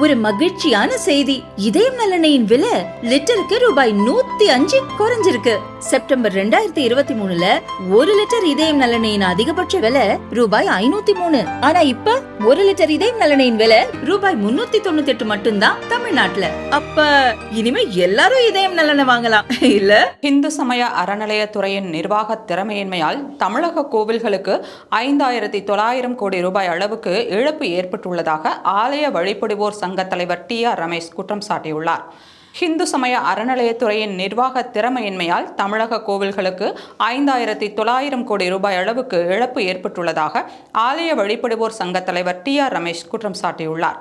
ஒரு மகிழ்ச்சியான செய்தி. இதயம் நலனையின் விலை லிட்டருக்கு ரூபாய் 105 குறைஞ்சிருக்கு. செப்டம்பர் 2023ல 1 லிட்டர் இதயம் நலனையின் அதிகபட்ச விலை ரூபாய் 503. ஆனா இப்ப 1 லிட்டர் இதயம் நலனையின் விலை ரூபாய் 398 மட்டும்தான் தமிழ்நாட்டுல. அப்ப இனிமே எல்லாரும் இதயம் நலனை வாங்கலாம் இல்ல? இந்து சமய அறநிலையத்துறையின் நிர்வாக திறமையின்மையால் தமிழக கோவில்களுக்கு 5900 கோடி ரூபாய் அளவுக்கு இழப்பு ஏற்பட்டுள்ளதாக ஆலய வழிபடுவோர் சங்க தலைவர் TR ரமேஷ் குற்றம் சாட்டியுள்ளார். இந்து சமய அறநிலையத்துறையின் நிர்வாக திறமையின்மையால் தமிழக கோவில்களுக்கு 5900 கோடி ரூபாய் அளவுக்கு இழப்பு ஏற்பட்டுள்ளதாக ஆலய வழிபடுவோர் சங்க தலைவர் TR ரமேஷ் குற்றம் சாட்டியுள்ளார்.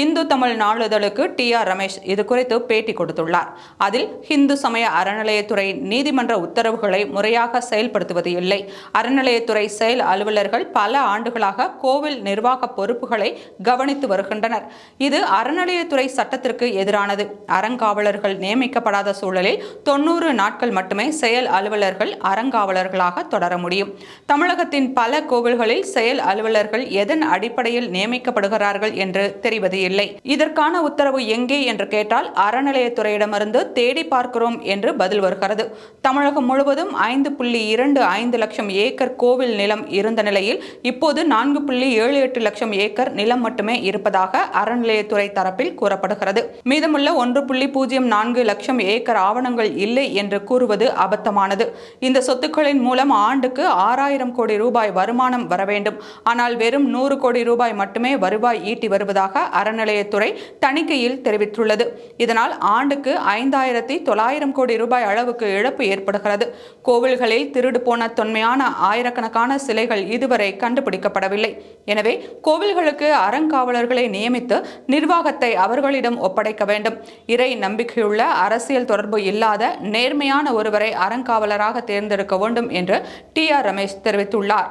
இந்து தமிழ் நாளிதழுக்கு TR ரமேஷ் இது குறித்து பேட்டி கொடுத்துள்ளார். அதில் இந்து சமய அறநிலையத்துறை நீதிமன்ற உத்தரவுகளை முறையாக செயல்படுத்துவது இல்லை. அறநிலையத்துறை செயல் அலுவலர்கள் பல ஆண்டுகளாக கோவில் நிர்வாக பொறுப்புகளை கவனித்து வருகின்றனர். இது அறநிலையத்துறை சட்டத்திற்கு எதிரானது. அறங்காவலர்கள் நியமிக்கப்படாத சூழலில் 90 நாட்கள் மட்டுமே செயல் அலுவலர்கள் அறங்காவலர்களாக தொடர முடியும். தமிழகத்தின் பல கோவில்களில் செயல் அலுவலர்கள் எதன் அடிப்படையில் நியமிக்கப்படுகிறார்கள் என்று தெரிவது இல்லை. இதற்கான உத்தரவு எங்கே என்று கேட்டால் அறநிலையத்துறையிடமிருந்து தேடி பார்க்கிறோம் என்று பதில் வருகிறது. தமிழகம் முழுவதும் 5.25 லட்சம் ஏக்கர் கோவில் நிலம் இருந்த நிலையில் இப்போது 4.78 லட்சம் ஏக்கர் நிலம் மட்டுமே இருப்பதாக அறநிலையத்துறை தரப்பில் கூறப்படுகிறது. மீதமுள்ள 1.04 லட்சம் ஏக்கர் ஆவணங்கள் இல்லை என்று கூறுவது அபத்தமானது. இந்த சொத்துக்களின் மூலம் ஆண்டுக்கு 6000 கோடி ரூபாய் வருமானம் வர வேண்டும். ஆனால் வெறும் 100 கோடி ரூபாய் மட்டுமே வருவாய் ஈட்டி வருவதாக அறநிலையத்துறை தணிக்கையில் தெரிவித்துள்ளது. இதனால் ஆண்டுக்கு 5900 கோடி ரூபாய் அளவுக்கு இழப்பு ஏற்படுகிறது. கோவில்களில் திருடு போன தொன்மையான ஆயிரக்கணக்கான சிலைகள் இதுவரை கண்டுபிடிக்கப்படவில்லை. எனவே கோவில்களுக்கு அறங்காவலர்களை நியமித்து நிர்வாகத்தை அவர்களிடம் ஒப்படைக்க வேண்டும். இறை நம்பிக்கையுள்ள அரசியல் தொடர்பு இல்லாத நேர்மையான ஒருவரை அறங்காவலராக தேர்ந்தெடுக்க வேண்டும் என்று TR ரமேஷ் தெரிவித்துள்ளார்.